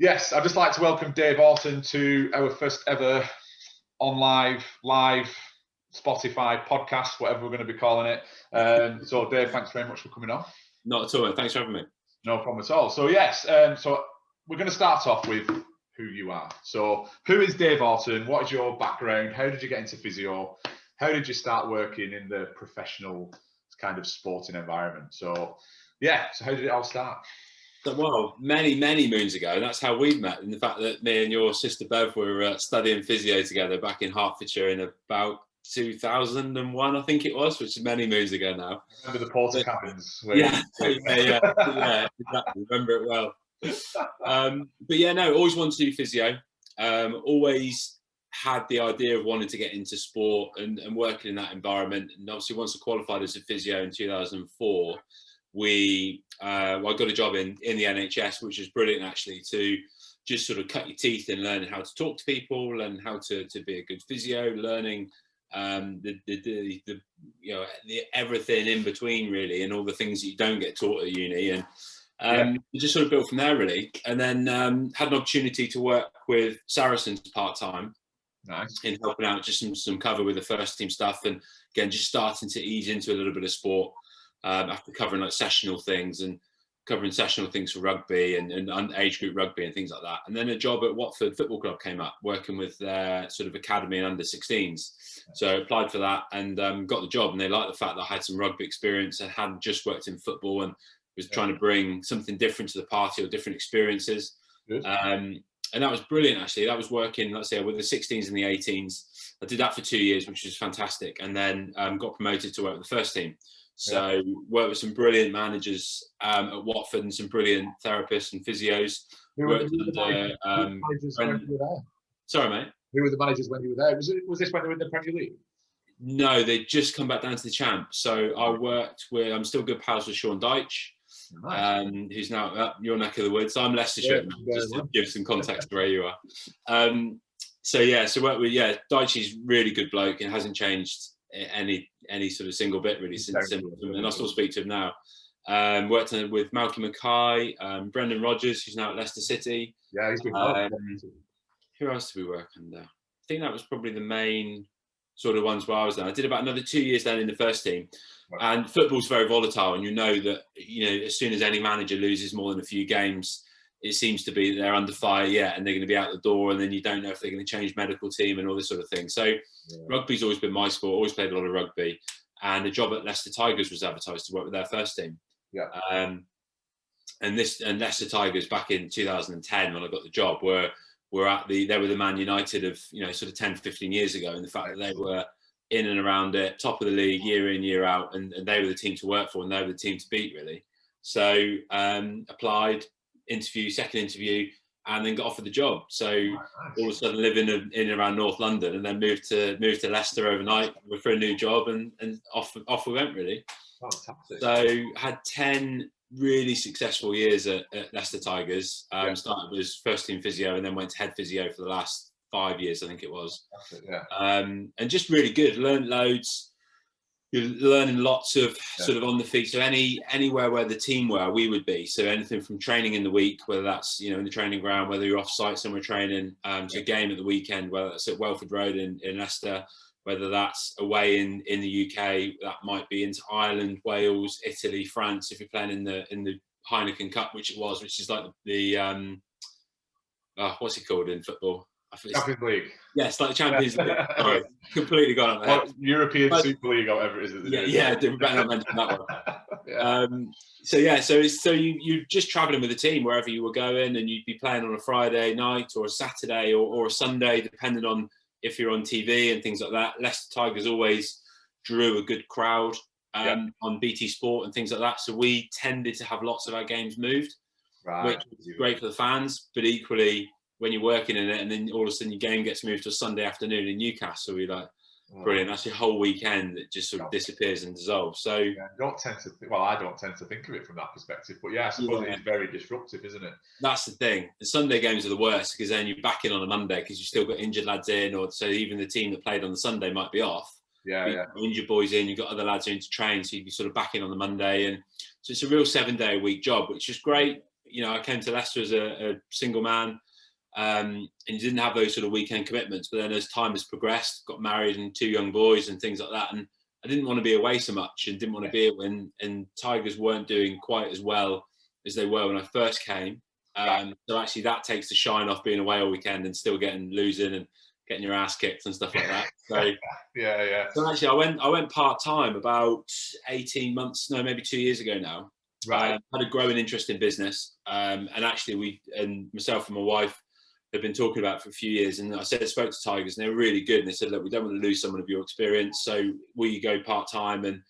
Yes, I'd just like to welcome Dave Orton to our first ever live Spotify podcast, whatever we're going to be calling it. So Dave, thanks very much for coming on. Not at all, mate. Thanks for having me. No problem at all. So yes, so we're going to start off with who you are. So who is Dave Orton? What is your background? How did you get into physio? How did you start working in the professional kind of sporting environment? So how did it all start? Well, many moons ago, that's how we met. And the fact that me and your sister Bev were studying physio together back in Hertfordshire in about 2001, I think it was, which is many moons ago now. Remember the porter cabins? Yeah, exactly. Remember it well. Always wanted to do physio. Always had the idea of wanting to get into sport and working in that environment. And obviously, once I qualified as a physio in 2004, I got a job in the NHS, which was brilliant actually, to just sort of cut your teeth in learning how to talk to people and how to be a good physio, learning the everything in between really, and all the things that you don't get taught at uni, and it just sort of built from there really. And then had an opportunity to work with Saracens part-time. Nice. In helping out just some cover with the first team stuff, and again just starting to ease into a little bit of sport. After covering like sessional things for rugby and age group rugby and things like that. And then a job at Watford Football Club came up, working with their sort of academy and under 16s. So I applied for that and got the job. And they liked the fact that I had some rugby experience and hadn't just worked in football and was trying to bring something different to the party or different experiences. And that was brilliant, actually. That was working, let's say, with the 16s and the 18s. I did that for 2 years, which was fantastic. And then got promoted to work with the first team. So worked with some brilliant managers at Watford and some brilliant therapists and physios. Who were the managers when you were there? Sorry, mate. Who were the managers when you were there? Was this when they were in the Premier League? No, they'd just come back down to the champ. So I'm still good pals with Sean Dyche, who's now up your neck of the woods. I'm Leicestershire, just to give some context to where you are. So worked with, Dyche's really good bloke and hasn't changed any sort of single bit really since, and I still speak to him now. Worked with Malcolm Mackay, Brendan Rodgers, who's now at Leicester City. Yeah, he's been who else did we work under? I think that was probably the main sort of ones where I was there. I did about another 2 years then in the first team. And football's very volatile, and you know that as soon as any manager loses more than a few games, it seems to be that they're under fire, and they're going to be out the door, and then you don't know if they're going to change medical team and all this sort of thing. So rugby's always been my sport, always played a lot of rugby, and a job at Leicester Tigers was advertised to work with their first team. And Leicester Tigers back in 2010 when I got the job they were the Man United of sort of 10, 15 years ago, and the fact that they were in and around it, top of the league year in, year out, and they were the team to work for and they were the team to beat really. So applied, second interview, and then got offered the job. So all of a sudden living in and around North London, and then moved to Leicester overnight for a new job, and off we went really. Fantastic. So had 10 really successful years at Leicester Tigers. Started as first team physio and then went to head physio for the last 5 years, I think it was. And just really good, learned loads. You're learning lots of sort of on the feet. So anywhere where the team were, we would be. So anything from training in the week, whether that's in the training ground, whether you're off site somewhere training, to a game at the weekend, whether that's at Welford Road in Leicester, whether that's away in the UK, that might be into Ireland, Wales, Italy, France. If you're playing in the Heineken Cup, which is like the what's it called in football? Champions League. Yes, like the Champions League. Sorry, completely gone on there. European Super League or whatever it is. We better not mention that one. So you're just travelling with the team wherever you were going, and you'd be playing on a Friday night or a Saturday or a Sunday, depending on if you're on TV and things like that. Leicester Tigers always drew a good crowd on BT Sport and things like that. So we tended to have lots of our games moved, which was great for the fans, but equally when you're working in it and then all of a sudden your game gets moved to a Sunday afternoon in Newcastle, you're like, brilliant, that's your whole weekend that just sort of disappears and dissolves. So I don't tend to think of it from that perspective, but I suppose it is very disruptive, isn't it? That's the thing. The Sunday games are the worst because then you're back in on a Monday because you've still got injured lads in, or so even the team that played on the Sunday might be off. Injured boys in, you've got other lads in to train, so you'd be sort of back in on the Monday, and so it's a real 7 day a week job, which is great. I came to Leicester as a single man, and you didn't have those sort of weekend commitments. But then as time has progressed, got married and 2 young boys and things like that, and I didn't want to be away so much, and didn't want to be it when Tigers weren't doing quite as well as they were when I first came. So actually, that takes the shine off being away all weekend and still losing and getting your ass kicked and stuff like that. So yeah. So actually, I went part time about 18 months, no, maybe 2 years ago now. Right. Had a growing interest in business, and actually, myself and my wife have been talking about it for a few years. And I spoke to Tigers, and they were really good. And they said, "Look, we don't want to lose someone of your experience, so will you go part time and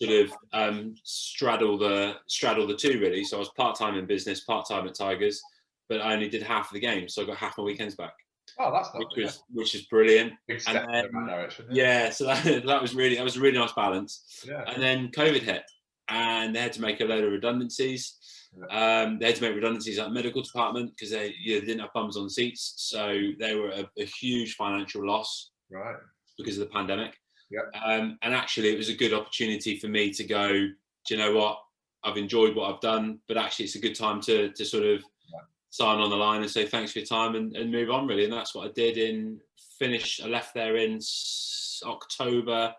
sort of straddle the two really?" So I was part time in business, part time at Tigers, but I only did half of the game, so I got half my weekends back. Oh, that's not which is brilliant. Big step in the right direction. Yeah, so that was a really nice balance. Yeah. And then COVID hit, and they had to make a load of redundancies. Yeah. They had to make redundancies at the medical department because they didn't have bums on seats, so they were a huge financial loss. Right. Because of the pandemic. Yeah. And actually, it was a good opportunity for me to go, do you know what? I've enjoyed what I've done, but actually, it's a good time to sort of sign on the line and say thanks for your time and move on, really. And that's what I did. I left there in October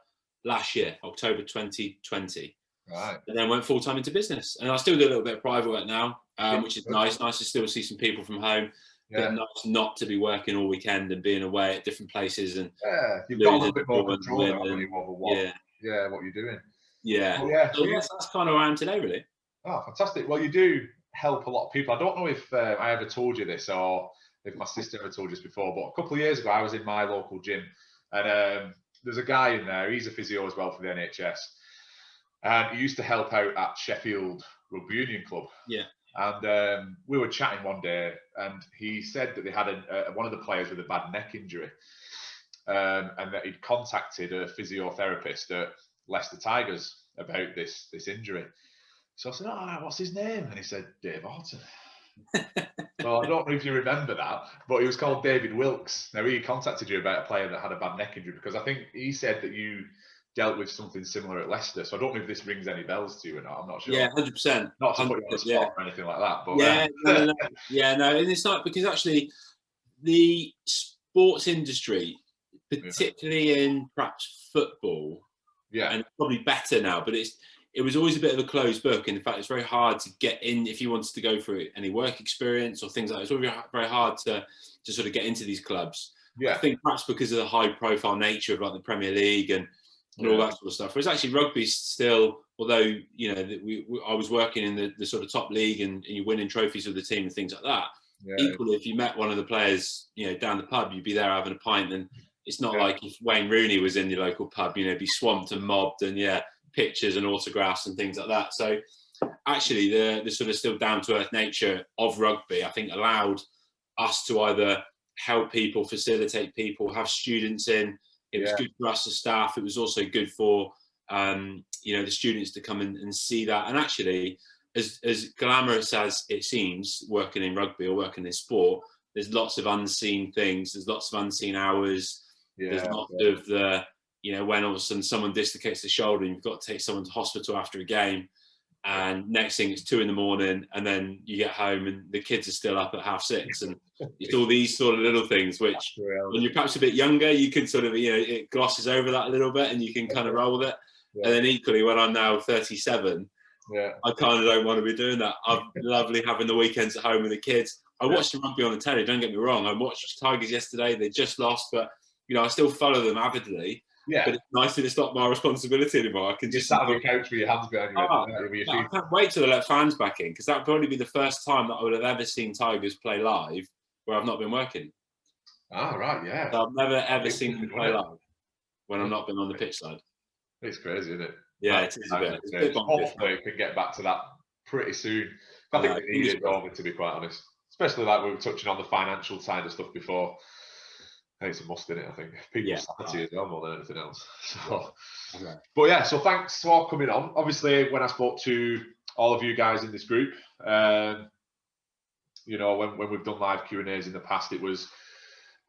last year, October 2020. Right. And then went full time into business. And I still do a little bit of private work now, which is nice. Nice to still see some people from home. Yeah. But nice not to be working all weekend and being away at different places and you've got a little bit more control now when you over what you're doing. Yeah. So that's kind of where I am today, really. Oh, fantastic. Well, you do help a lot of people. I don't know if I ever told you this or if my sister ever told you this before, but a couple of years ago, I was in my local gym and there's a guy in there. He's a physio as well for the NHS. And he used to help out at Sheffield Rugby Union Club. Yeah. And we were chatting one day, and he said that they had one of the players with a bad neck injury, and that he'd contacted a physiotherapist at Leicester Tigers about this injury. So I said, "Oh, what's his name?" And he said, "Dave Orton." So I don't know if you remember that, but he was called David Wilkes. Now, he contacted you about a player that had a bad neck injury because I think he said that you dealt with something similar at Leicester. So I don't know if this rings any bells to you or not. I'm not sure. Yeah, 100%. Not to put you on the spot or anything like that. But no. And it's not because actually the sports industry, particularly in perhaps football, and probably better now, but it was always a bit of a closed book. And in fact, it's very hard to get in if you wanted to go for any work experience or things like that. It's always very hard to sort of get into these clubs. I think perhaps because of the high profile nature of like the Premier League and all that sort of stuff. Whereas actually rugby's still, although, I was working in the sort of top league and you're winning trophies with the team and things like that. Equally, if you met one of the players, down the pub, you'd be there having a pint. And it's not like if Wayne Rooney was in your local pub, be swamped and mobbed and pictures and autographs and things like that. So actually the sort of still down to earth nature of rugby, I think, allowed us to either help people, facilitate people, have students in. It was good for us as staff. It was also good for, the students to come and see that. And actually, as glamorous as it seems, working in rugby or working in sport, there's lots of unseen things. There's lots of unseen hours. There's lots of when all of a sudden someone dislocates the shoulder and you've got to take someone to hospital after a game. And next thing it's 2 a.m, and then you get home and the kids are still up at 6:30. And it's all these sort of little things, which when you're perhaps a bit younger, you can sort of, it glosses over that a little bit and you can kind of roll with it. And then equally, when I'm now 37, I kind of don't want to be doing that. I'm lovely having the weekends at home with the kids. I watched the rugby on the telly, don't get me wrong. I watched Tigers yesterday. They just lost, but, I still follow them avidly. But it's nice that it's not my responsibility anymore. I can just sat on the couch with your hands behind you. I can't wait till they let fans back in, because that'd probably be the first time that I would have ever seen Tigers play live where I've not been working. Ah, right, yeah. So I've never ever seen them play live when I've not been on the pitch side. It's crazy, isn't it? Yeah, it is a bit. Hopefully, it can get back to that pretty soon. I think we need it over, to be quite honest. Especially like we were touching on the financial side of stuff before. It's a must, in it, I think. People's sanity as well, more than anything else. So, but so thanks for coming on. Obviously, when I spoke to all of you guys in this group, when we've done live Q&As in the past, it was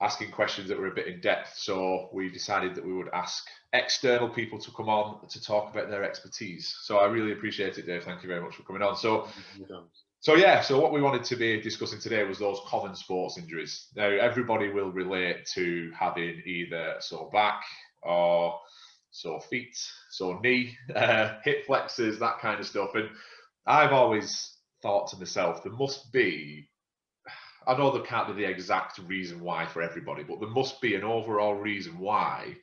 asking questions that were a bit in depth. So we decided that we would ask external people to come on to talk about their expertise. So I really appreciate it, Dave. Thank you very much for coming on. So So what we wanted to be discussing today was those common sports injuries. Now, everybody will relate to having either a sore back or sore feet, sore knee, hip flexors, that kind of stuff. And I've always thought to myself, there must be, I know there can't be the exact reason why for everybody, but there must be an overall reason why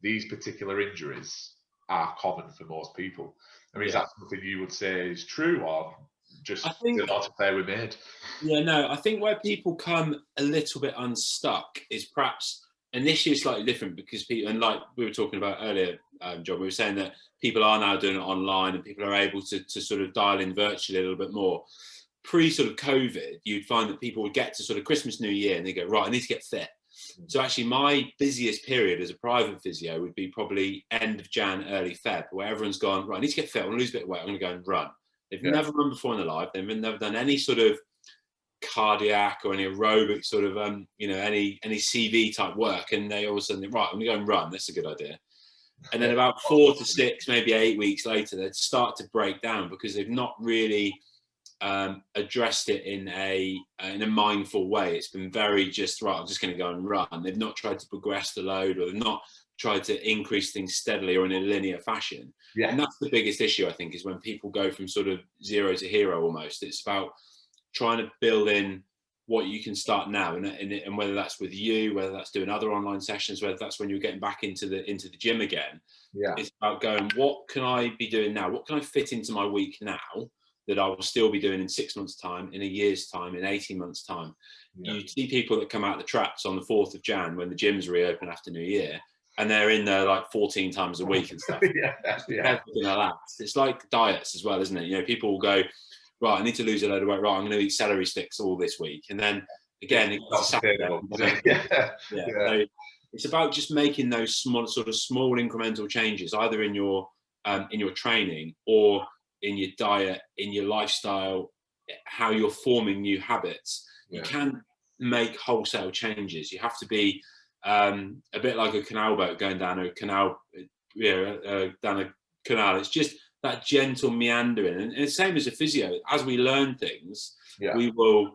these particular injuries are common for most people. I mean, is that something you would say is true, or just the amount of play we made? Yeah, no, I think where people come a little bit unstuck is perhaps initially slightly different because people, and like we were talking about earlier, John, we were saying that people are now doing it online and people are able to sort of dial in virtually a little bit more. Pre sort of COVID, you'd find that people would get to sort of Christmas, New Year, and they go, right, I need to get fit. So actually my busiest period as a private physio would be probably end of Jan, early Feb, where everyone's gone, right, I need to get fit, I want to lose a bit of weight, I'm going to go and run. They've never run before in their life. They've never done any sort of cardiac or any aerobic sort of, any CV type work. And they all of a sudden, right, I'm going to go and run. That's a good idea. And then about 4 to 6, maybe 8 weeks later, they'd start to break down because they've not really addressed it in a mindful way. It's been very just, right, I'm just going to go and run. They've not tried to progress the load, or they've not tried to increase things steadily or in a linear fashion. Yeah. And that's the biggest issue, I think, is when people go from sort of zero to hero almost. It's about trying to build in what you can start now, and whether that's with you, whether that's doing other online sessions, whether that's when you're getting back into the gym again. Yeah. It's about going, what can I be doing now? What can I fit into my week now that I will still be doing in 6 months' time, in a year's time, in 18 months' time? Yeah. You see people that come out of the traps on the 4th of Jan when the gyms reopen after New Year, and they're in there like 14 times a week and stuff. It's like diets as well, isn't it? You know, people will go, right, I need to lose a load of weight. Right, I'm going to eat celery sticks all this week. And then again, it's Saturday. So it's about just making those small incremental changes, either in your training or in your diet, in your lifestyle, how you're forming new habits. You can't make wholesale changes. You have to be a bit like a canal boat going down a canal, down a canal. It's just that gentle meandering. And it's the same as a physio. As we learn things, we will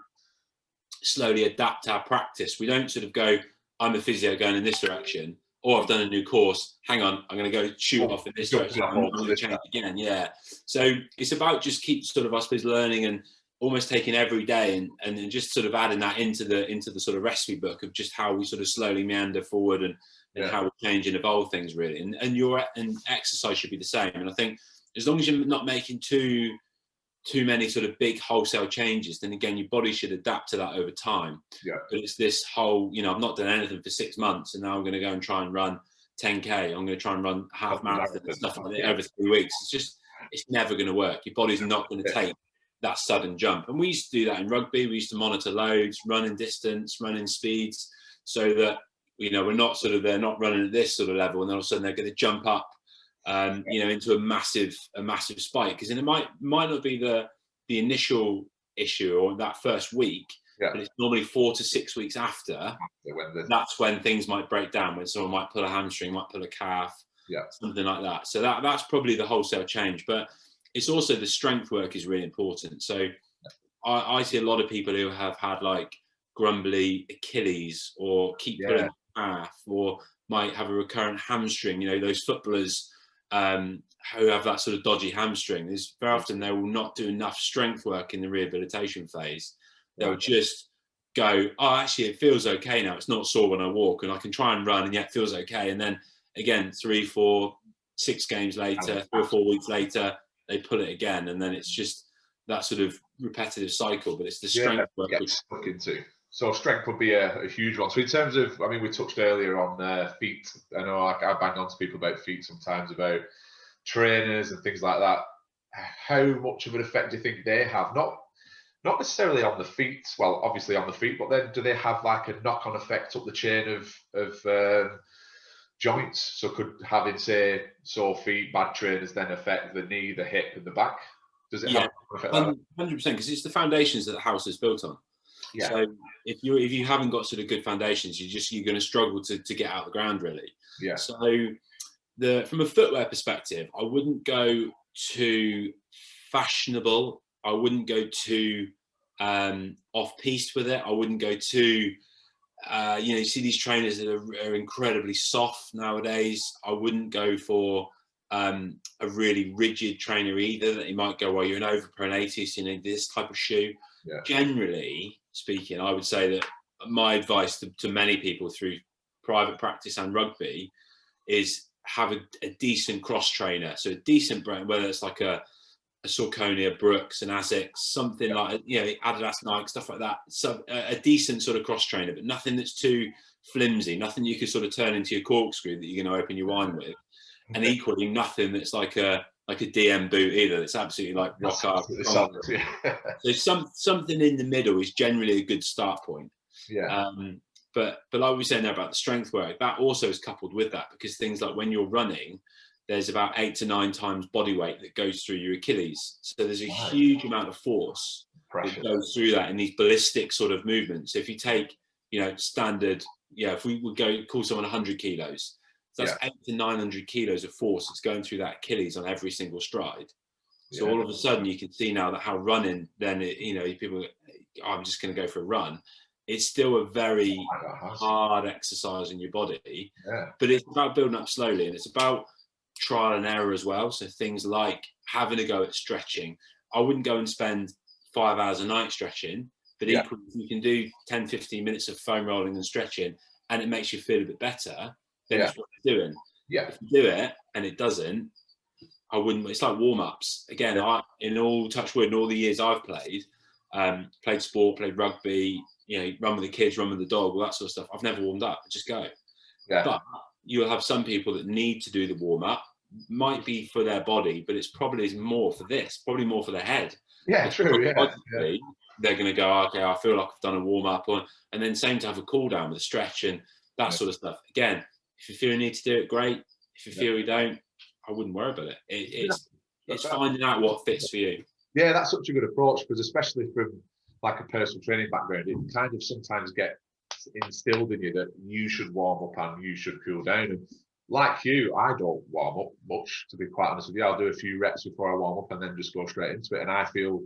slowly adapt our practice. We don't sort of go, I'm a physio going in this direction, or I've done a new course, hang on, I'm going to go shoot off in this direction, I'm going to change again. Yeah. So it's about just keep sort of, I suppose, learning and almost taking every day and just sort of adding that into the sort of recipe book of just how we sort of slowly meander forward and how we change and evolve things, really. And exercise should be the same. And I think as long as you're not making too many sort of big wholesale changes, then again, your body should adapt to that over time. Yeah. But it's this whole, I've not done anything for 6 months and now I'm going to go and try and run 10K. I'm going to try and run half marathon and stuff like that over 3 weeks. It's never going to work. Your body's not going to take that sudden jump. And we used to do that in rugby. We used to monitor loads, running distance, running speeds, so that, we're not they're not running at this sort of level. And then all of a sudden they're going to jump up into a massive spike, because then it might not be the initial issue or that first week, but it's normally 4 to 6 weeks after. That's when things might break down, when someone might pull a hamstring, might pull a calf, something like that. So that's probably the wholesale change. But it's also the strength work is really important. So I see a lot of people who have had like grumbly Achilles, or keep pulling the calf, or might have a recurrent hamstring. Those footballers who have that sort of dodgy hamstring, is very often they will not do enough strength work in the rehabilitation phase. They'll just go, oh, actually it feels okay now, it's not sore when I walk, and I can try and run, and yet it feels okay. And then again, 3, 4, 6 games later, 3 or 4 weeks later, they pull it again, and then it's just that sort of repetitive cycle. But it's the strength work which stuck into. So strength would be a huge one. So in terms of, we touched earlier on feet. I know I bang on to people about feet sometimes, about trainers and things like that. How much of an effect do you think they have? Not necessarily on the feet. Well, obviously on the feet, but then do they have like a knock-on effect up the chain of joints? So could having, say, sore feet, bad trainers then affect the knee, the hip, and the back? Does it have an effect like that? 100%, because it's the foundations that the house is built on. Yeah. So if you haven't got sort of good foundations, you're going to struggle to get out of the ground, really. Yeah. So from a footwear perspective, I wouldn't go too fashionable. I wouldn't go too off-piste with it. I wouldn't go too, you see these trainers that are incredibly soft nowadays. I wouldn't go for a really rigid trainer either, that you might go, well, you're an overpronatus, you need this type of shoe. Yeah. Generally speaking, I would say that my advice to many people through private practice and rugby is have a decent cross trainer. So a decent brand, whether it's like a Saucony, Brooks, and Asics, something like, Adidas, Nike, stuff like that. So a decent sort of cross trainer, but nothing that's too flimsy, nothing you could sort of turn into your corkscrew that you're going to open your wine with. And equally, nothing that's like a DM boot either. That's absolutely like rock hard. So something in the middle is generally a good start point. Yeah. But like we were saying there about the strength work, that also is coupled with that, because things like when you're running, there's about 8 to 9 times body weight that goes through your Achilles. So there's a huge amount of force that goes through that in these ballistic sort of movements. So if you take, standard, if we would go call someone 100 kilos, so that's 8 to 900 kilos of force that's going through that Achilles on every single stride. So all of a sudden you can see now that how running, then, people, I'm just going to go for a run. It's still a very hard exercise in your body, but it's about building up slowly, and it's about trial and error as well. So things like having a go at stretching. I wouldn't go and spend 5 hours a night stretching, but equally, if you can do 10, 15 minutes of foam rolling and stretching and it makes you feel a bit better, then it's what you're doing. If you do it and it doesn't, I wouldn't. It's like warm-ups. Again, in all touch wood, in all the years I've played sport, played rugby, run with the kids, run with the dog, all that sort of stuff. I've never warmed up. I just go. But you'll have some people that need to do the warm-up. Might be for their body, but it's probably more for this, probably more for the head. Yeah, true. They're going to go, okay, I feel like I've done a warm-up, and then same to have a cool-down with a stretch and that sort of stuff. Again, if you feel you need to do it, great. If you feel you don't, I wouldn't worry about it. It's finding out what fits for you. Yeah, that's such a good approach, because especially from like a personal training background, it kind of sometimes get instilled in you that you should warm up and you should cool down. And like you, I don't warm up much, to be quite honest with you. I'll do a few reps before I warm up and then just go straight into it. And I feel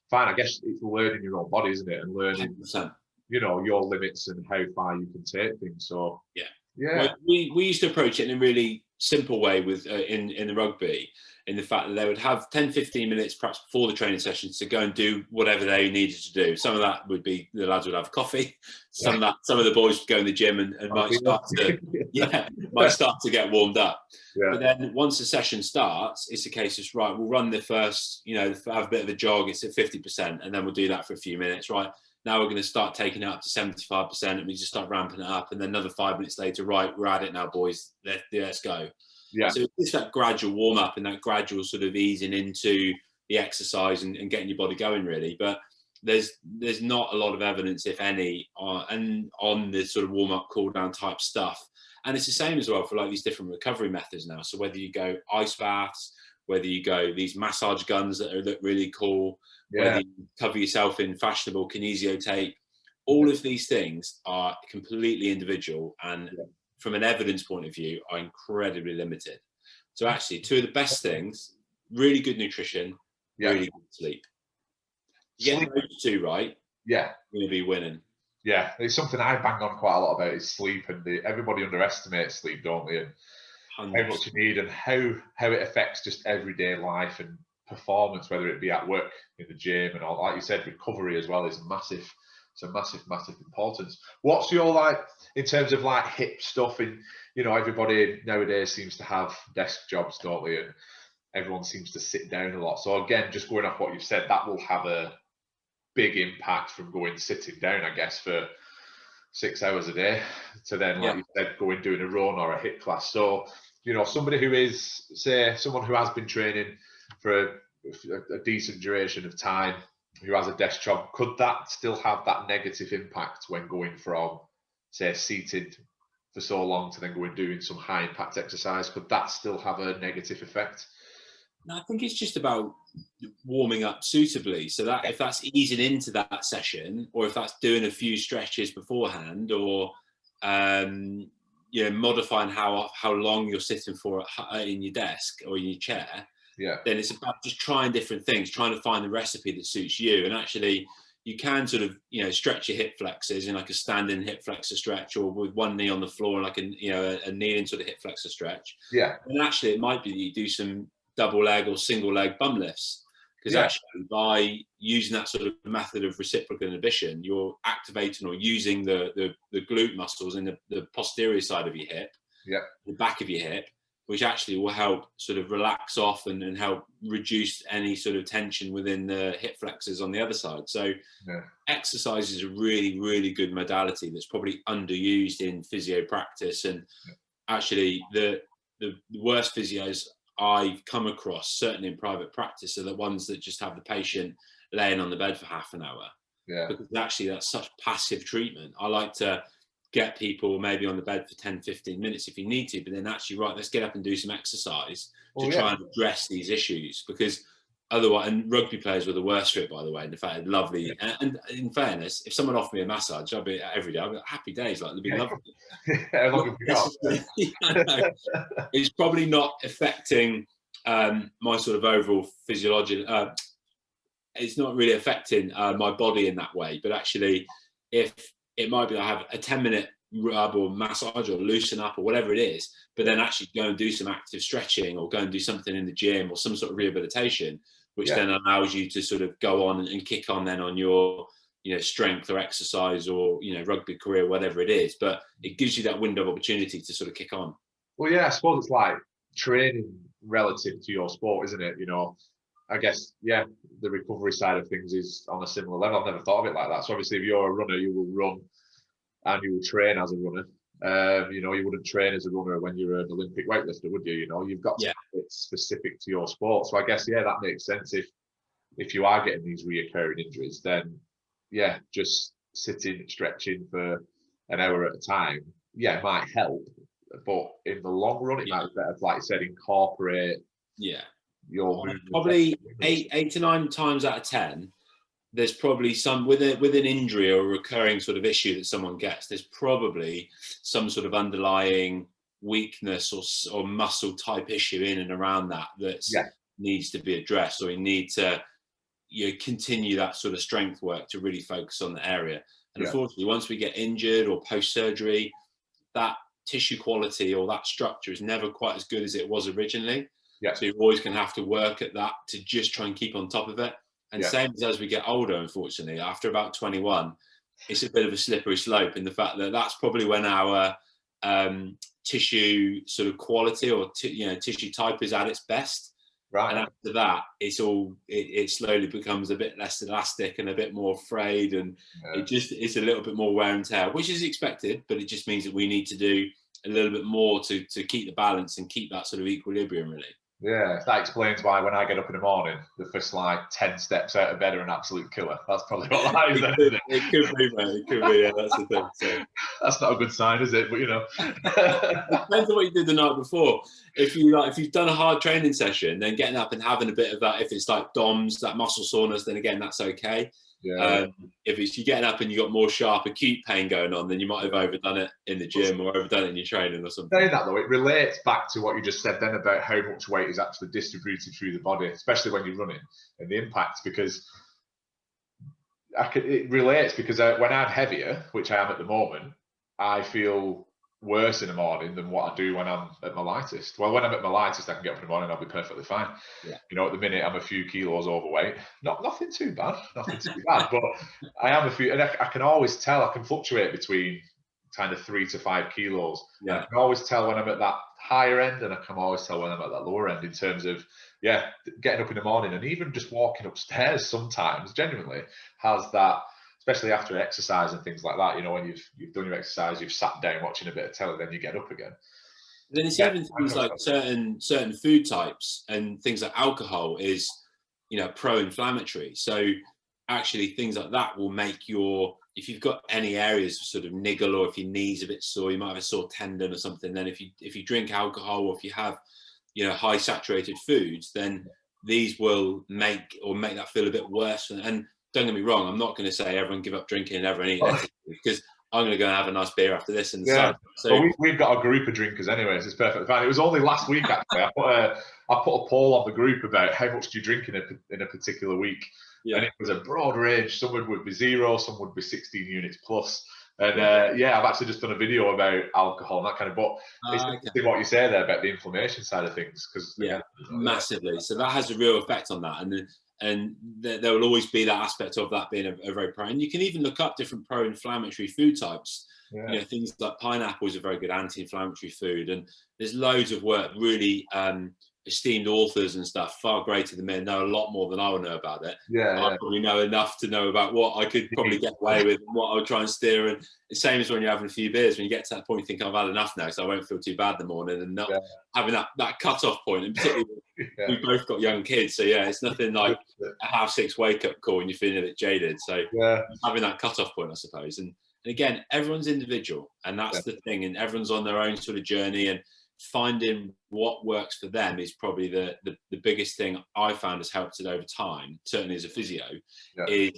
fine. I guess it's learning your own body, isn't it? And learning, 100%. Your limits and how far you can take things. So yeah. Well, we used to approach it in a really simple way with in the rugby, in the fact that they would have 10, 15 minutes perhaps before the training sessions to go and do whatever they needed to do. Some of that would be the lads would have coffee. Some of the boys would go in the gym and might start to get warmed up. But then once the session starts, it's a case of, right, we'll run the first, have a bit of a jog. It's at 50%, and then we'll do that for a few minutes. Right, now we're going to start taking it up to 75%, and we just start ramping it up. And then another 5 minutes later, right, we're at it now, boys. Let's go. Yeah. So it's that gradual warm up and that gradual sort of easing into the exercise and getting your body going, really. But there's not a lot of evidence, if any, on the sort of warm up, cool down type stuff. And it's the same as well for like these different recovery methods now. So whether you go ice baths, whether you go these massage guns that look really cool, whether you cover yourself in fashionable kinesio tape, all of these things are completely individual and from an evidence point of view are incredibly limited. So actually, two of the best things, really good nutrition, really good sleep. You get those two right, you're going to be winning. Yeah, it's something I bang on quite a lot about is sleep, and everybody underestimates sleep, don't they? And 100%. How much you need and how it affects just everyday life and performance, whether it be at work, in the gym, and all. Like you said, recovery as well is massive. It's a massive importance. What's your in terms of hip stuff? And everybody nowadays seems to have desk jobs, don't they? And everyone seems to sit down a lot. So again, just going off what you've said, that will have a big impact from sitting down, I guess, for 6 hours a day to then, like you said, doing a run or a hip class. So somebody who is, say, someone who has been training for a decent duration of time, who has a desk job, could that still have that negative impact when going from, say, seated for so long to then going doing some high impact exercise? Could that still have a negative effect? No, I think it's just about warming up suitably. So that if that's easing into that session, or if that's doing a few stretches beforehand, or modifying how long you're sitting for in your desk or in your chair, Yeah. then it's about just trying different things, trying to find the recipe that suits you. And actually, you can sort of, stretch your hip flexors in like a standing hip flexor stretch, or with one knee on the floor, like a kneeling sort of hip flexor stretch. Yeah. And actually, it might be that you do some double leg or single leg bum lifts, because actually by using that sort of method of reciprocal inhibition, you're activating or using the glute muscles in the posterior side of your hip, the back of your hip, which actually will help sort of relax off and help reduce any sort of tension within the hip flexors on the other side. So exercise is a really, really good modality that's probably underused in physio practice. And actually the worst physios I've come across, certainly in private practice, are the ones that just have the patient laying on the bed for half an hour. Because actually that's such passive treatment. I like to get people maybe on the bed for 10, 15 minutes if you need to, but then actually, right, let's get up and do some exercise to try and address these issues, because otherwise, and rugby players were the worst for it, by the way. In fact, lovely. And in fairness, if someone offered me a massage, I'd be every day. I'd be like, happy days, like they'd be lovely. It's probably not affecting my sort of overall physiology. It's not really affecting my body in that way, but actually, if it might be I have a 10-minute rub or massage or loosen up or whatever it is, but then actually go and do some active stretching or go and do something in the gym or some sort of rehabilitation, which then allows you to sort of go on and kick on then on your strength or exercise or rugby career, whatever it is. But it gives you that window of opportunity to sort of kick on. Well, yeah, I suppose it's like training relative to your sport, isn't it? I guess, the recovery side of things is on a similar level. I've never thought of it like that. So obviously, if you're a runner, you will run and you will train as a runner. You wouldn't train as a runner when you're an Olympic weightlifter, would you? You've got to have it specific to your sport. So I guess, that makes sense. If you are getting these reoccurring injuries, then, just sitting, stretching for an hour at a time, might help. But in the long run, it might be better, like you said, incorporate your probably 8 to 9 times out of 10, there's probably some with an injury or a recurring sort of issue that someone gets, there's probably some sort of underlying weakness or muscle type issue in and around that needs to be addressed, or you need to continue that sort of strength work to really focus on the area. And unfortunately, once we get injured or post-surgery, that tissue quality or that structure is never quite as good as it was originally. So you're always going to have to work at that to just try and keep on top of it. And same as we get older, unfortunately, after about 21, it's a bit of a slippery slope in the fact that that's probably when our tissue sort of quality or tissue type is at its best. Right. And after that, it slowly becomes a bit less elastic and a bit more frayed, and it's a little bit more wear and tear, which is expected, but it just means that we need to do a little bit more to keep the balance and keep that sort of equilibrium, really. Yeah, that explains why when I get up in the morning, the first 10 steps out of bed are an absolute killer. That's probably what that is. It could be, mate. It could be, that's the thing. So. That's not a good sign, is it? But Depends on what you did the night before. If you've done a hard training session, then getting up and having a bit of that, if it's like DOMS, that muscle soreness, then again, that's okay. If you're getting up and you've got more sharp acute pain going on, then you might have overdone it in the gym or overdone it in your training or something. Saying that though, it relates back to what you just said then about how much weight is actually distributed through the body, especially when you're running, and the impact, because it relates because when I'm heavier, which I am at the moment, I feel worse in the morning than what I do when I'm at my lightest. Well, when I'm at my lightest, I can get up in the morning and I'll be perfectly fine. At the minute, I'm a few kilos overweight. Nothing too bad, but I am a few, and I can always tell, I can fluctuate between kind of 3 to 5 kilos. I can always tell when I'm at that higher end, and I can always tell when I'm at that lower end in terms of, getting up in the morning, and even just walking upstairs sometimes genuinely has that, especially after exercise and things like that, when you've done your exercise, you've sat down watching a bit of telly, then you get up again. Then it's even things like certain food types and things like alcohol is, pro-inflammatory. So actually things like that will make if you've got any areas of sort of niggle, or if your knee's a bit sore, you might have a sore tendon or something, then if you drink alcohol, or if you have, high saturated foods, then these will make that feel a bit worse. And don't get me wrong, I'm not going to say everyone give up drinking and everyone eat because I'm going to go and have a nice beer after this in the Yeah. sun. So Well, we've got a group of drinkers anyway, so it's perfectly fine. It was only last week, actually. I put a poll on the group about how much do you drink in a particular week. yeah. And it was a broad range. Some would be 0, some would be 16 units plus. And I've actually just done a video about alcohol and that kind of. But it's interesting what you say there about the inflammation side of things, because massively. So that has a real effect on that, and there will always be that aspect of that being a very pro. And you can even look up different pro-inflammatory food types. Yeah. You know, things like pineapple is a very good anti-inflammatory food, and there's loads of work, really esteemed authors and stuff, far greater than me, know a lot more than I will know about it. I probably know enough to know about what I could probably get away with and what I would try and steer. And the same as when you're having a few beers, when you get to that point, you think I've had enough now, so I won't feel too bad in the morning, and not having that cut-off point. And particularly, we've both got young kids, so it's nothing like a 6:30 wake-up call and you're feeling a bit jaded. So having that cut-off point, I suppose. And again, everyone's individual, and that's the thing, and everyone's on their own sort of journey, and finding what works for them is probably the biggest thing I found has helped it over time, certainly as a physio, is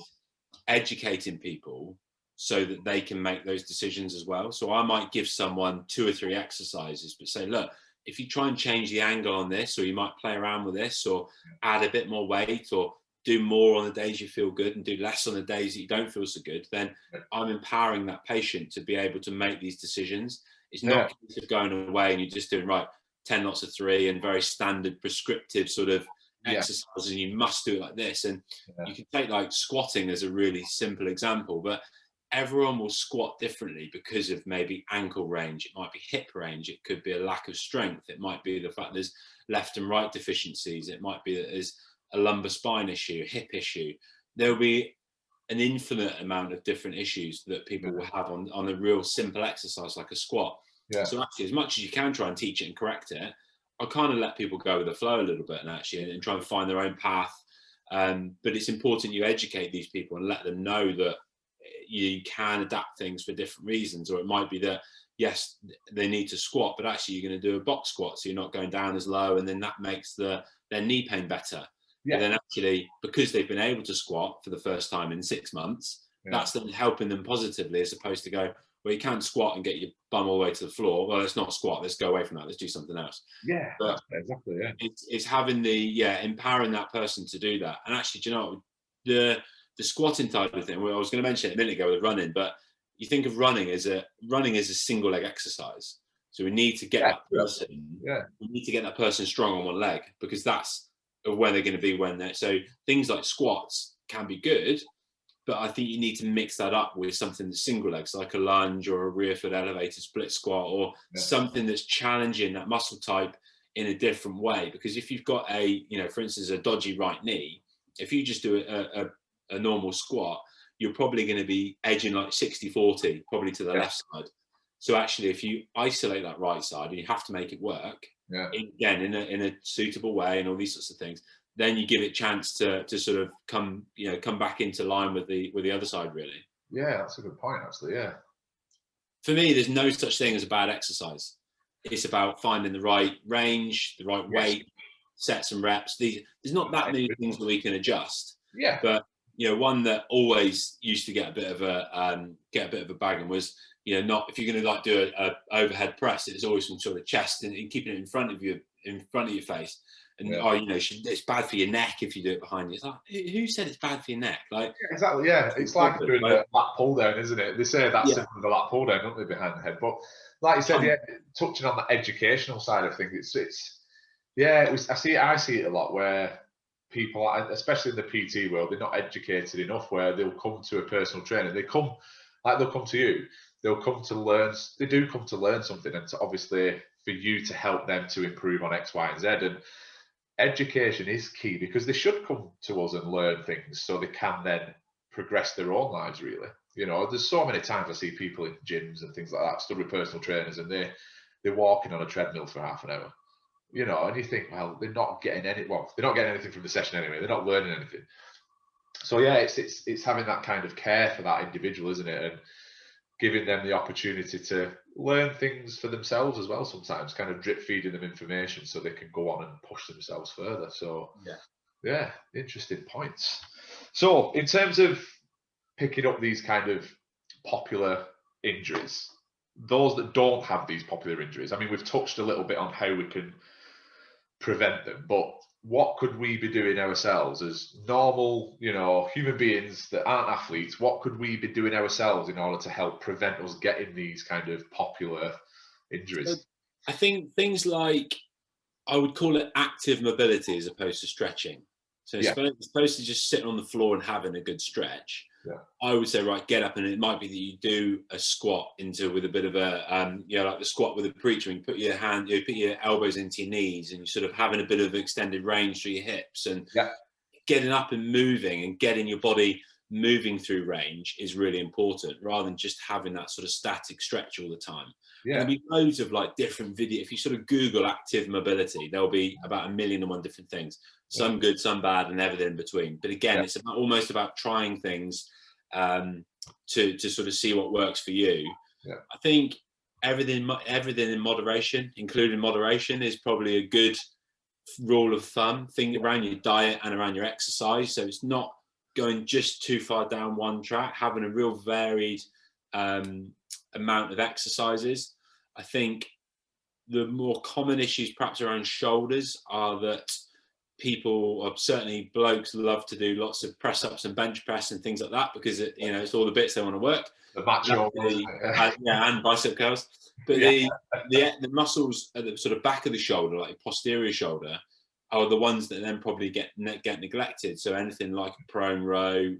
educating people so that they can make those decisions as well. So I might give someone 2 or 3 exercises, but say, look, if you try and change the angle on this, or you might play around with this, or add a bit more weight, or do more on the days you feel good and do less on the days that you don't feel so good, then I'm empowering that patient to be able to make these decisions. It's not a case of going away and you're just doing 10 lots of 3 and very standard prescriptive sort of exercises, and you must do it like this. And you can take like squatting as a really simple example, but everyone will squat differently because of maybe ankle range. It might be hip range. It could be a lack of strength. It might be the fact there's left and right deficiencies. It might be that there's a lumbar spine issue, a hip issue. There'll be an infinite amount of different issues that people will have on a real simple exercise like a squat. So actually, as much as you can try and teach it and correct it, I kind of let people go with the flow a little bit and try and find their own path. But it's important you educate these people and let them know that you can adapt things for different reasons. Or it might be that, yes, they need to squat, but actually you're going to do a box squat, so you're not going down as low, and then that makes their knee pain better. But then actually, because they've been able to squat for the first time in 6 months, that's then helping them positively, as opposed to go, well, you can't squat and get your bum all the way to the floor. Well, let's not squat. Let's go away from that. Let's do something else. But exactly. It's having empowering that person to do that. And actually, do you know, the squatting type of thing, well, I was going to mention it a minute ago with running, but you think of running as a single leg exercise. So we need to get that person. We need to get that person strong on one leg, because that's where they're going to be when they're. So things like squats can be good, but I think you need to mix that up with something that's single legs, like a lunge or a rear foot elevated split squat, or something that's challenging that muscle type in a different way. Because if you've got for instance, a dodgy right knee, if you just do a normal squat, you're probably going to be edging like 60-40, probably to the left side. So actually, if you isolate that right side and you have to make it work, again, in a suitable way and all these sorts of things, then you give it a chance to sort of come back into line with the other side, really. Yeah, that's a good point, actually. For me, there's no such thing as a bad exercise. It's about finding the right range, the right weight, sets and reps. There's not that many things that we can adjust. But one that always used to get a bit of a bag and was, not if you're going to like do a overhead press, it's always some sort of chest and keeping it in front of your face. And it's bad for your neck if you do it behind you. It's like, who said it's bad for your neck? Like exactly, it's like doing a lat pull down, isn't it? They say that's simple as a lat pull down, don't they, behind the head? But like you said, touching on the educational side of things, I see it a lot where people, especially in the PT world, they're not educated enough. Where they'll come to a personal trainer, they'll come to you. They'll come to learn. They do come to learn something, and obviously for you to help them to improve on X, Y, and Z. And education is key, because they should come to us and learn things so they can then progress their own lives, really. There's so many times I see people in gyms and things like that, still with personal trainers, and they're walking on a treadmill for half an hour. And you think, well, they're not getting anything from the session anyway. They're not learning anything. So it's having that kind of care for that individual, isn't it? And giving them the opportunity to learn things for themselves as well, sometimes kind of drip feeding them information so they can go on and push themselves further. So interesting points. So in terms of picking up these kind of popular injuries, those that don't have these popular injuries, I mean, we've touched a little bit on how we can prevent them, but what could we be doing ourselves as normal, human beings that aren't athletes? What could we be doing ourselves in order to help prevent us getting these kind of popular injuries? I think things like, I would call it active mobility as opposed to stretching. So it's supposed to just sitting on the floor and having a good stretch. Yeah. I would say, right, get up, and it might be that you do a squat with a bit of a, like the squat with a preacher, and you put your elbows into your knees, and you're sort of having a bit of extended range through your hips, and getting up and moving and getting your body moving through range is really important, rather than just having that sort of static stretch all the time. Yeah. And there'll be loads of like different video. If you sort of Google active mobility, there'll be about 1,000,001 different things. Some good, some bad, and everything in between. But again, it's almost about trying things to sort of see what works for you. Yeah. I think everything in moderation, including moderation, is probably a good rule of thumb. Think around your diet and around your exercise. So it's not going just too far down one track, having a real varied amount of exercises. I think the more common issues perhaps around shoulders are that people, or certainly blokes, love to do lots of press ups and bench press and things like that, because it's all the bits they want to work. The macho, and bicep curls. But the muscles at the sort of back of the shoulder, like posterior shoulder, are the ones that then probably get neglected. So anything like a prone row,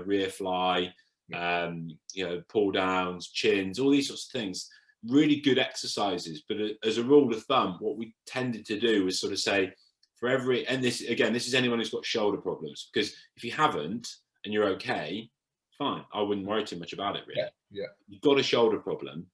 rear fly, pull downs, chins, all these sorts of things. Really good exercises. But as a rule of thumb, what we tended to do was sort of say, for every, and this is anyone who's got shoulder problems, because if you haven't and you're okay, fine, I wouldn't worry too much about it, really. Yeah. You've got a shoulder problem,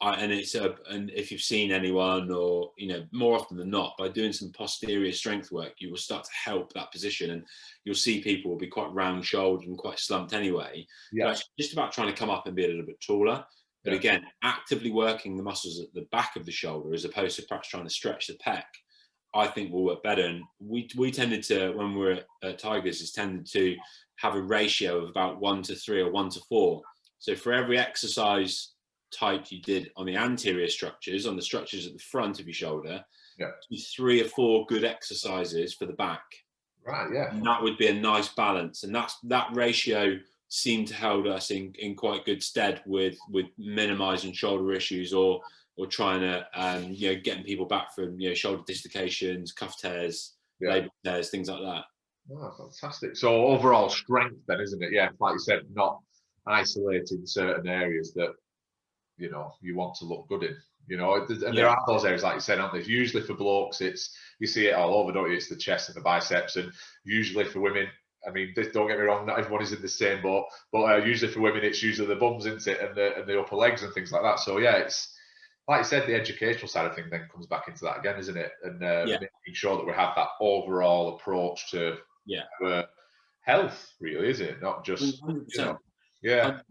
and if you've seen anyone, or more often than not, by doing some posterior strength work, you will start to help that position, and you'll see people will be quite round shouldered and quite slumped anyway. Yeah. It's just about trying to come up and be a little bit taller. But again, actively working the muscles at the back of the shoulder, as opposed to perhaps trying to stretch the pec, I think will work better. And we tended to, when we were at Tigers, tended to have a ratio of about 1-3 or 1-4. So for every exercise type you did on the anterior structures, on the structures at the front of your shoulder, 3 or 4 good exercises for the back. Right, yeah. And that would be a nice balance. And that ratio seemed to hold us in quite good stead with minimizing shoulder issues, or trying to getting people back from shoulder dislocations, cuff tears, labral tears, things like that. Oh, fantastic. So overall strength then, isn't it? Yeah, like you said, not isolating certain areas that you want to look good in. And there are those areas, like you said, aren't there? Usually for blokes, you see it all over, don't you? It's the chest and the biceps, and usually for women, I mean, don't get me wrong, not everyone is in the same boat, but usually for women, it's usually the bums, isn't it, and the upper legs and things like that. So yeah, it's like you said, the educational side of things then comes back into that again, isn't it? And making sure that we have that overall approach to health, really, is it? Not just 100%. 100%.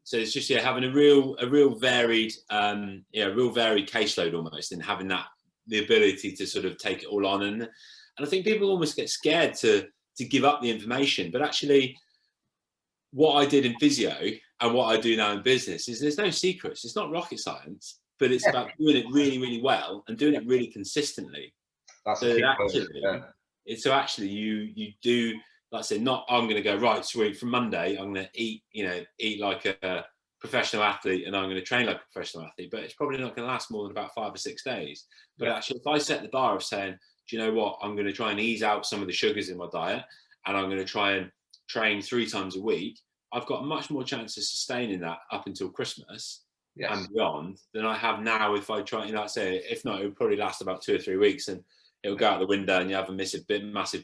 So it's just having a real varied caseload almost, and having the ability to sort of take it all on. And I think people almost get scared to give up the information, but actually, what I did in physio and what I do now in business is there's no secrets. It's not rocket science, but it's about doing it really, really well and doing it really consistently. That's so actually you do, like I said, not I'm going to go, right, sweet, from Monday I'm going to eat like a professional athlete, and I'm going to train like a professional athlete, but it's probably not going to last more than about 5 or 6 days. But actually, if I set the bar of saying, do you know what, I'm going to try and ease out some of the sugars in my diet, and I'm going to try and train 3 times a week, I've got much more chance of sustaining that up until Christmas and beyond than I have now. If I try, if not, it would probably last about 2 or 3 weeks, and it'll go out the window, and you have a massive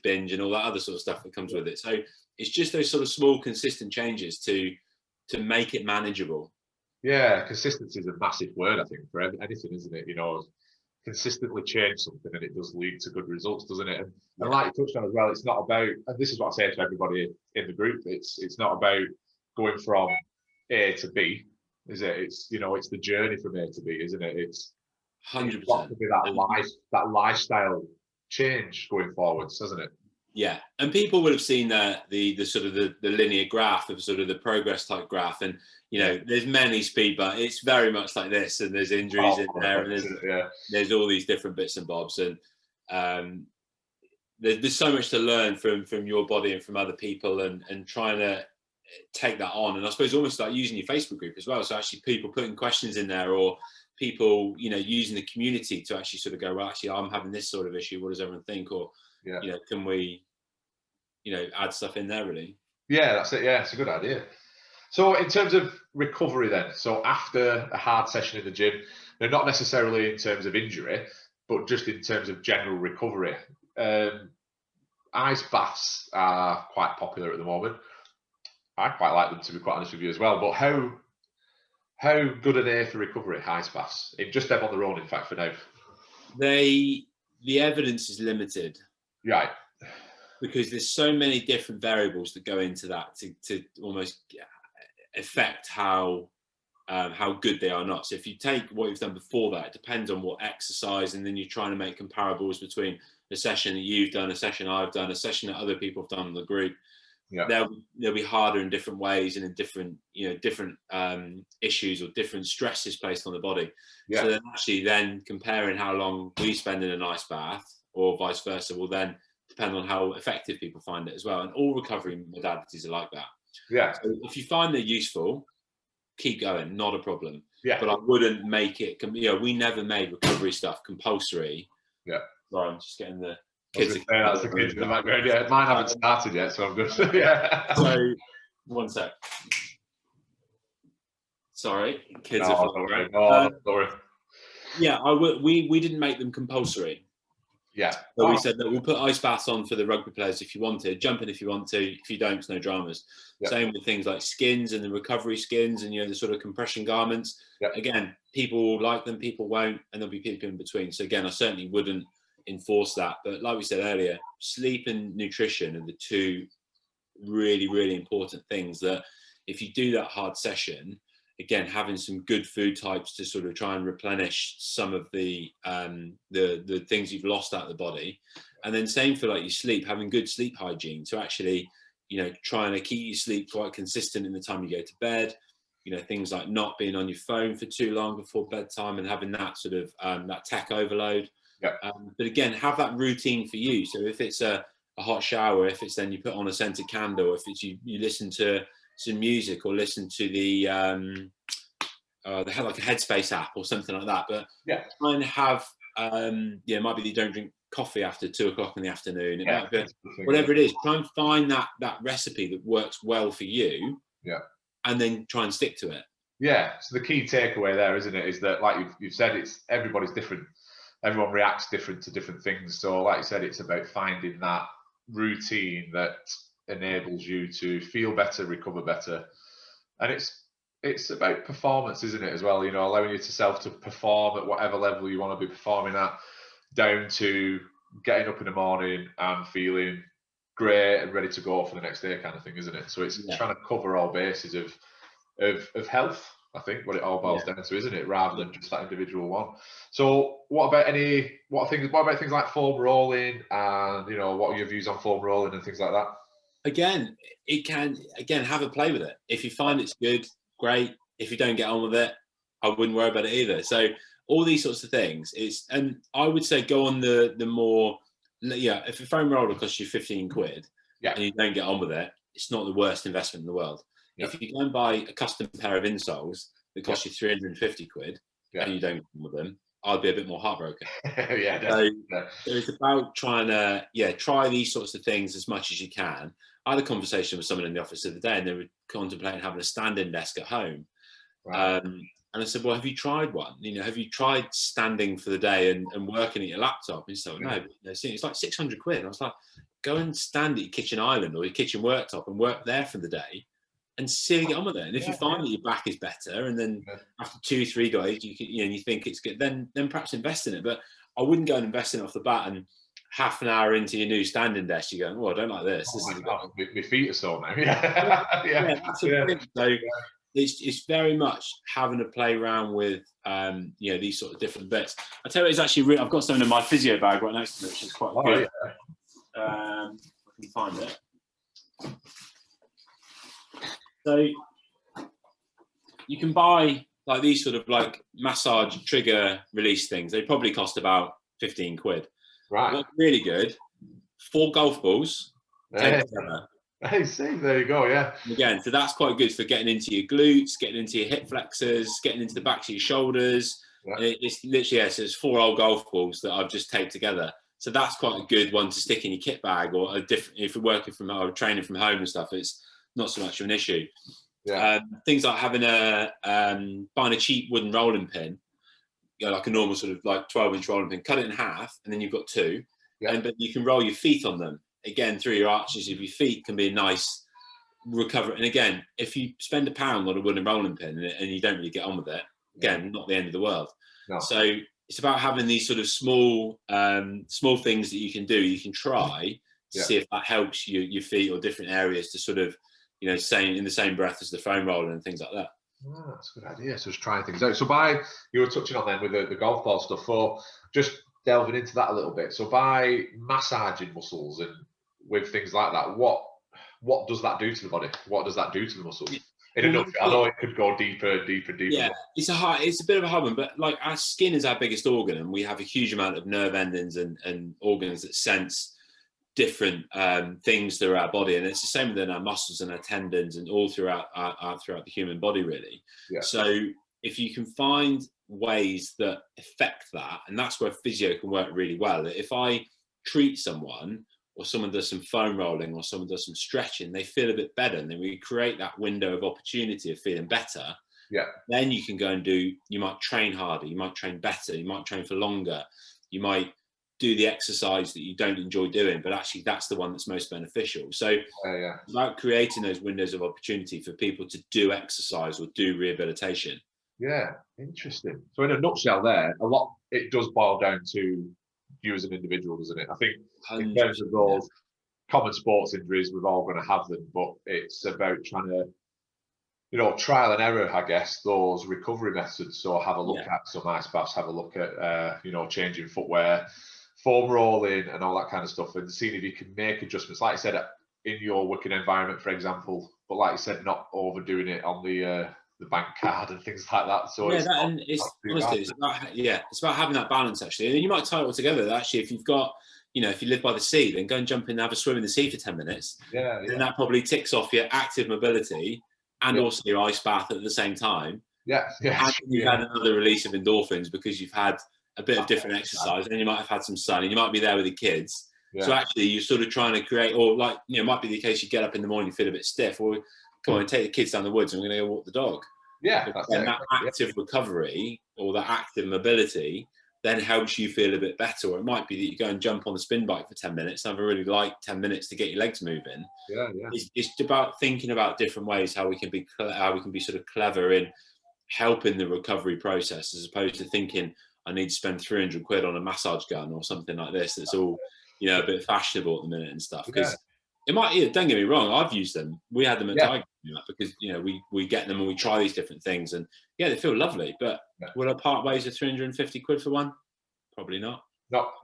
binge and all that other sort of stuff that comes with it. So it's just those sort of small, consistent changes to make it manageable. Yeah, consistency is a massive word, I think, for anything, isn't it? Consistently change something, and it does lead to good results, doesn't it? And like you touched on as well, it's not about, and this is what I say to everybody in the group, it's not about going from A to B, is it? It's it's the journey from A to B, isn't it? It's 100%. It's got to be that lifestyle change going forwards, doesn't it? Yeah, and people will have seen the sort of the linear graph of sort of the progress type graph, and you know, there's many speed bumps. It's very much like this, and there's injuries in there, and there's all these different bits and bobs, and there's so much to learn from your body and from other people, and trying to take that on. And I suppose almost like using your Facebook group as well. So actually, people putting questions in there, or people, you know, using the community to actually sort of go, well, actually, I'm having this sort of issue. What does everyone think? Or you know, can we, you know, add stuff in there really? Yeah, that's it. Yeah, it's a good idea. So in terms of recovery then, so after a hard session in the gym, they're not necessarily in terms of injury, but just in terms of general recovery. Ice baths are quite popular at the moment. I quite like them, to be quite honest with you as well. But how good are they for recovery, ice baths? Just them on their own, in fact, for now. The evidence is limited. Right. Because there's so many different variables that go into that to almost affect how good they are not. So if you take what you've done before that, it depends on what exercise, and then you're trying to make comparables between a session that you've done, a session I've done, a session that other people have done in the group. Yeah. They'll be harder in different ways and in different, you know, different issues or different stresses placed on the body. Yeah. So then actually then comparing how long we spend in an ice bath or vice versa will then depend on how effective people find it as well. And all recovery modalities are like that. Yeah. So if you find they're useful, keep going, not a problem. Yeah. But I wouldn't make it, you know, we never made recovery stuff compulsory. Yeah. Sorry, I'm just getting the kids. That's the kids in the background. Yeah, mine haven't started yet, so I'm good. Yeah. So, one sec. Sorry, kids are flying. Don't worry. Yeah, we didn't make them compulsory. Yeah. So we said that we'll put ice baths on for the rugby players if you want to, jump in if you want to. If you don't, it's no dramas. Yeah. Same with things like skins and the recovery skins and, you know, the sort of compression garments. Yeah. Again, people will like them, people won't, and there'll be people in between. So again, I certainly wouldn't enforce that. But like we said earlier, sleep and nutrition are the two really, really important things that if you do that hard session, again, having some good food types to sort of try and replenish some of the things you've lost out of the body. And then same for like your sleep, having good sleep hygiene. So actually, you know, trying to keep your sleep quite consistent in the time you go to bed, you know, things like not being on your phone for too long before bedtime and having that sort of, that tech overload. Yeah. But again, have that routine for you. So if it's a hot shower, if it's then you put on a scented candle, if it's you listen to some music or listen to they have like a Headspace app or something like that. But yeah, try and have it might be that you don't drink coffee after 2 o'clock in the afternoon. It might be whatever it is. Try and find that recipe that works well for you. Yeah, and then try and stick to it. Yeah. So the key takeaway there, isn't it, is that like you've said, it's everybody's different. Everyone reacts different to different things. So like you said, it's about finding that routine that enables you to feel better, recover better. And it's about performance, isn't it, as well? You know, allowing yourself to perform at whatever level you want to be performing at, down to getting up in the morning and feeling great and ready to go for the next day kind of thing, isn't it? So it's trying to cover all bases of health, I think, what it all boils down to, isn't it? Rather than just that individual one. So what about things like foam rolling, and, you know, what are your views on foam rolling and things like that? Again, it can have a play with it. If you find it's good, great. If you don't get on with it, I wouldn't worry about it either. So all these sorts of things, and I would say go on the more, if a foam roller costs you 15 quid and you don't get on with it, it's not the worst investment in the world. If you go and buy a custom pair of insoles that cost you 350 quid and you don't get on with them, I'd be a bit more heartbroken. So it's about trying to try these sorts of things as much as you can. I had a conversation with someone in the office the other day, and they were contemplating having a standing desk at home. Right. And I said, well, have you tried one? You know, have you tried standing for the day and working at your laptop? And he said, no, it's like 600 quid. And I was like, go and stand at your kitchen island or your kitchen worktop and work there for the day and see how you get on with it. And if you find that your back is better, and then after 2-3 days, you think it's good, then perhaps invest in it. But I wouldn't go and invest in it off the bat, and half an hour into your new standing desk, you're going, oh, I don't like this. My feet are sore now. That's a thing. So it's very much having to play around with these sort of different bits. I tell you, it's actually I've got something in my physio bag right next to me, which is quite good. can find it. So you can buy like these sort of like massage trigger release things. They probably cost about 15 quid. Right. What's really good, 4 golf balls taped together. Hey, see, there you go, yeah. And again, so that's quite good for getting into your glutes, getting into your hip flexors, getting into the backs of your shoulders. Yeah. It's literally, so it's 4 old golf balls that I've just taped together. So that's quite a good one to stick in your kit bag, or a different, if you're working from or training from home and stuff, it's not so much of an issue. Yeah. Things like having buying a cheap wooden rolling pin, like a normal sort of like 12-inch rolling pin, cut it in half, and then you've got 2, but you can roll your feet on them. Again, through your arches of your feet can be a nice recovery. And again, if you spend £1 on a wooden rolling pin and you don't really get on with it, again, not the end of the world. No. So it's about having these sort of small things that you can do, you can try to see if that helps your feet or different areas to sort of, in the same breath as the foam roller and things like that. Oh, that's a good idea. So just trying things out. So you were touching on then with the golf ball stuff, for just delving into that a little bit. So by massaging muscles and with things like that, what does that do to the body? What does that do to the muscles? In a nutshell, I know it could go deeper. Yeah, it's a bit of a hard one, but like our skin is our biggest organ, and we have a huge amount of nerve endings and organs that sense different things through our body, and it's the same within our muscles and our tendons and all throughout the human body, really. Yeah. So if you can find ways that affect that, and that's where physio can work really well. If I treat someone, or someone does some foam rolling, or someone does some stretching, they feel a bit better, and then we create that window of opportunity of feeling better. Yeah. Then you can go and you might train harder, you might train better, you might train for longer, you might do the exercise that you don't enjoy doing, but actually that's the one that's most beneficial. So it's about creating those windows of opportunity for people to do exercise or do rehabilitation. Yeah, interesting. So in a nutshell there, it does boil down to you as an individual, doesn't it? I think in terms of those common sports injuries, we're all going to have them, but it's about trying to, trial and error, I guess, those recovery methods. So have a look at some ice baths, have a look at, changing footwear, foam rolling and all that kind of stuff, and seeing if you can make adjustments, like I said, in your working environment, for example, but like you said, not overdoing it on the bank card and things like that. So it's about having that balance, actually. And you might tie it all together that actually, if you've got, if you live by the sea, then go and jump in and have a swim in the sea for 10 minutes. And that probably ticks off your active mobility and also your ice bath at the same time. And you've had another release of endorphins because you've had a bit of different exercise, and you might have had some sun, and you might be there with the kids. So actually you're sort of trying to create, or like, it might be the case you get up in the morning, you feel a bit stiff, or come on, take the kids down the woods and we're going to go walk the dog. That active recovery or that active mobility then helps you feel a bit better. Or it might be that you go and jump on the spin bike for 10 minutes and have a really light 10 minutes to get your legs moving. It's about thinking about different ways how we can be sort of clever in helping the recovery process, as opposed to thinking I need to spend 300 quid on a massage gun or something like this. That's all, a bit fashionable at the minute and stuff. Because it might, don't get me wrong, I've used them. We had them at Tigers, because, we get them and we try these different things, and they feel lovely. But will I part ways with 350 quid for one? Probably not. Not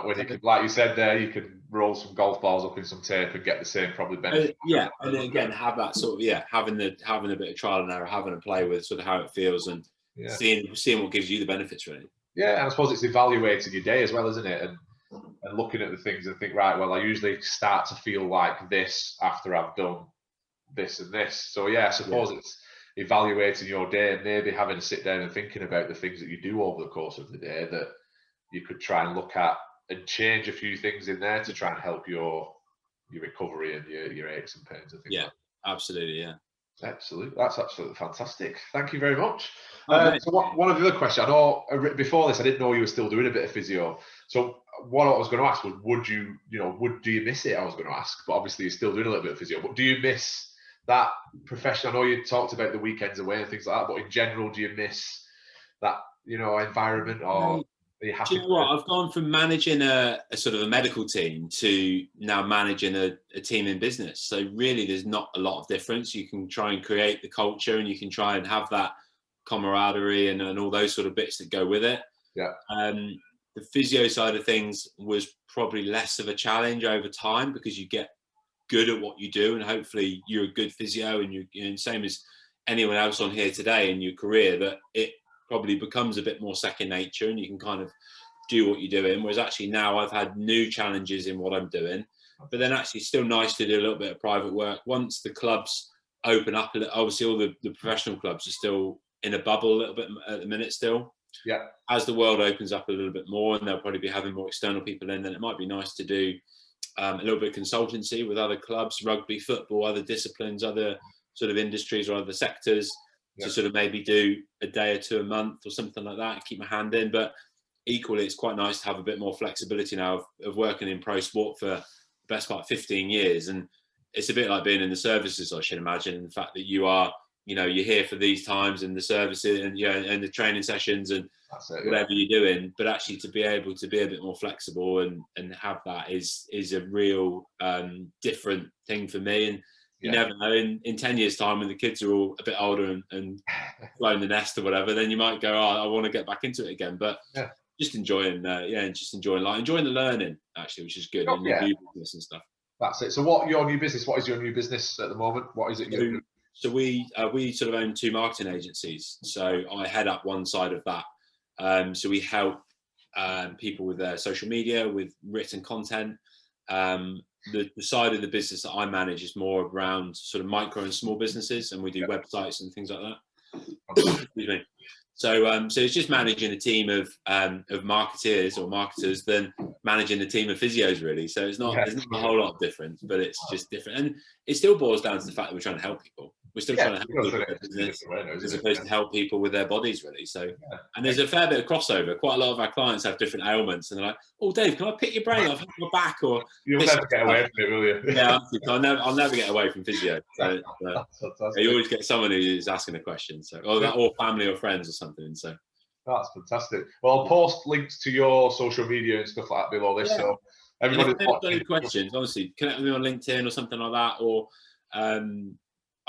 when you could, like you said there, you could roll some golf balls up in some tape and get the same probably benefit. And then again, have that sort of, having a bit of trial and error, having a play with sort of how it feels, and seeing what gives you the benefits, really. Yeah, and I suppose it's evaluating your day as well, isn't it? And looking at the things and think, right, well, I usually start to feel like this after I've done this and this. So I suppose it's evaluating your day and maybe having to sit down and thinking about the things that you do over the course of the day that you could try and look at and change a few things in there to try and help your recovery and your aches and pains and things like that. Absolutely, Absolutely. That's absolutely fantastic. Thank you very much. So one of the other questions, I know before this, I didn't know you were still doing a bit of physio. So what I was going to ask was, do you miss it? I was going to ask, but obviously you're still doing a little bit of physio, but do you miss that profession? I know you talked about the weekends away and things like that, but in general, do you miss that, environment, or are you happy? Do you know what? I've gone from managing a sort of a medical team to now managing a team in business. So really there's not a lot of difference. You can try and create the culture, and you can try and have that camaraderie and all those sort of bits that go with it. The physio side of things was probably less of a challenge over time, because you get good at what you do, and hopefully you're a good physio, and you're same as anyone else on here today in your career, that it probably becomes a bit more second nature, and you can kind of do what you're doing. Whereas actually now I've had new challenges in what I'm doing, but then actually still nice to do a little bit of private work once the clubs open up a little. Obviously all the professional clubs are still in a bubble a little bit at the minute still. Yeah. As the world opens up a little bit more, and they'll probably be having more external people in, then it might be nice to do a little bit of consultancy with other clubs, rugby, football, other disciplines, other sort of industries or other sectors, to sort of maybe do a day or two a month or something like that and keep my hand in. But equally, it's quite nice to have a bit more flexibility now of working in pro sport for the best part of 15 years. And it's a bit like being in the services, I should imagine, and the fact that you are, you're here for these times and the services and, and the training sessions and whatever you're doing, but actually to be able to be a bit more flexible and have that is a real different thing for me. And you never know, in 10 years time, when the kids are all a bit older and flown the nest or whatever, then you might go, oh, I want to get back into it again. But just enjoying just enjoying life, enjoying the learning actually, which is good, and the new business and stuff. That's it. So what is your new business at the moment? What is it you do? So we sort of own 2 marketing agencies. So I head up one side of that. So we help people with their social media, with written content. The side of the business that I manage is more around sort of micro and small businesses, and we do websites and things like that. Excuse me. So it's just managing a team of marketeers or marketers than managing a team of physios, really. So it's there's not a whole lot of difference, but it's just different. And it still boils down to the fact that we're trying to help people. We're still trying to help people with their business, as opposed to help people with their bodies, really. So, and there's a fair bit of crossover. Quite a lot of our clients have different ailments, and they're like, "Oh, Dave, can I pick your brain? I've hurt my back." Or you'll never get away from it, will you? Yeah, I'll never get away from physio. So, you always get someone who's asking a question, so or family or friends or something. So that's fantastic. Well, I'll post links to your social media and stuff like that below this. So everybody, if got any questions, honestly, connect with me on LinkedIn or something like that, or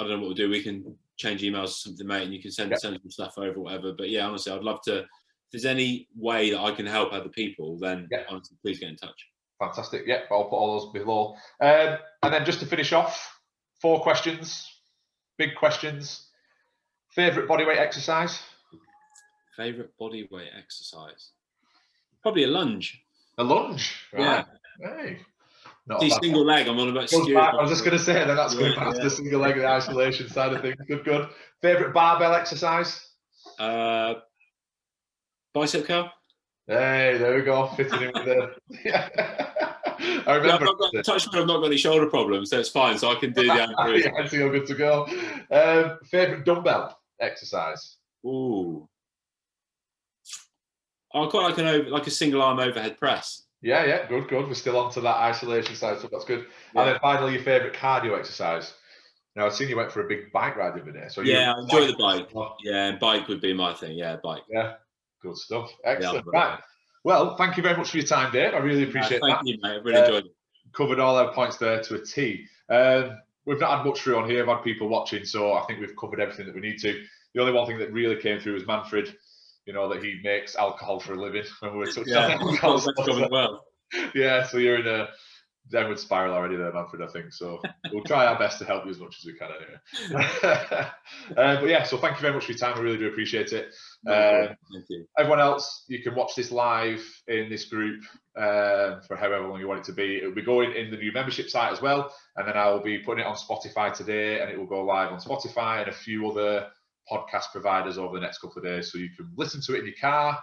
I don't know what we'll do. We can change emails or something, mate, and you can send some stuff over, whatever. But yeah, honestly, I'd love to. If there's any way that I can help other people, then honestly, please get in touch. Fantastic. Yeah, I'll put all those below. And then just to finish off, 4 questions, big questions. Favorite bodyweight exercise? Favorite bodyweight exercise? Probably a lunge. A lunge? Right. Yeah. Hey. See, single leg. I'm on about I was just going to say that that's going back to the single leg and the isolation side of things. Good. Favorite barbell exercise? Bicep curl. Hey, there we go. Fitting in with the. I remember. I've not got any shoulder problems, so it's fine. So I can do the ankle. Yeah, so you're good to go. Favorite dumbbell exercise? Ooh. I quite like a single arm overhead press. Yeah, good. We're still on to that isolation side, so that's good. Yeah. And then finally, your favourite cardio exercise? Now, I've seen you went for a big bike ride the other day. So I enjoy the bike. Yeah, bike would be my thing. Yeah, bike. Yeah, good stuff. Excellent. Right. Well, thank you very much for your time, Dave. I really appreciate that. Thank you, mate. I really enjoyed it. Covered all our points there to a T. We've not had much through on here. I've had people watching, so I think we've covered everything that we need to. The only one thing that really came through was Manfred. That he makes alcohol for a living. When we were touching on alcohol. Yeah, so you're in a downward spiral already there, Manfred, I think. So we'll try our best to help you as much as we can anyway. But yeah, so thank you very much for your time. I really do appreciate it. Thank you. Everyone else, you can watch this live in this group for however long you want it to be. It will be going in the new membership site as well. And then I will be putting it on Spotify today, and it will go live on Spotify and a few other podcast providers over the next couple of days, so you can listen to it in your car,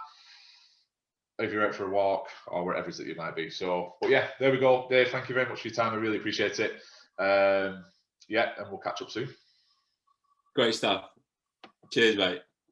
if you're out for a walk, or wherever it is that you might be. So, but yeah, there we go. Dave, thank you very much for your time. I really appreciate it. And we'll catch up soon. Great stuff. Cheers, mate.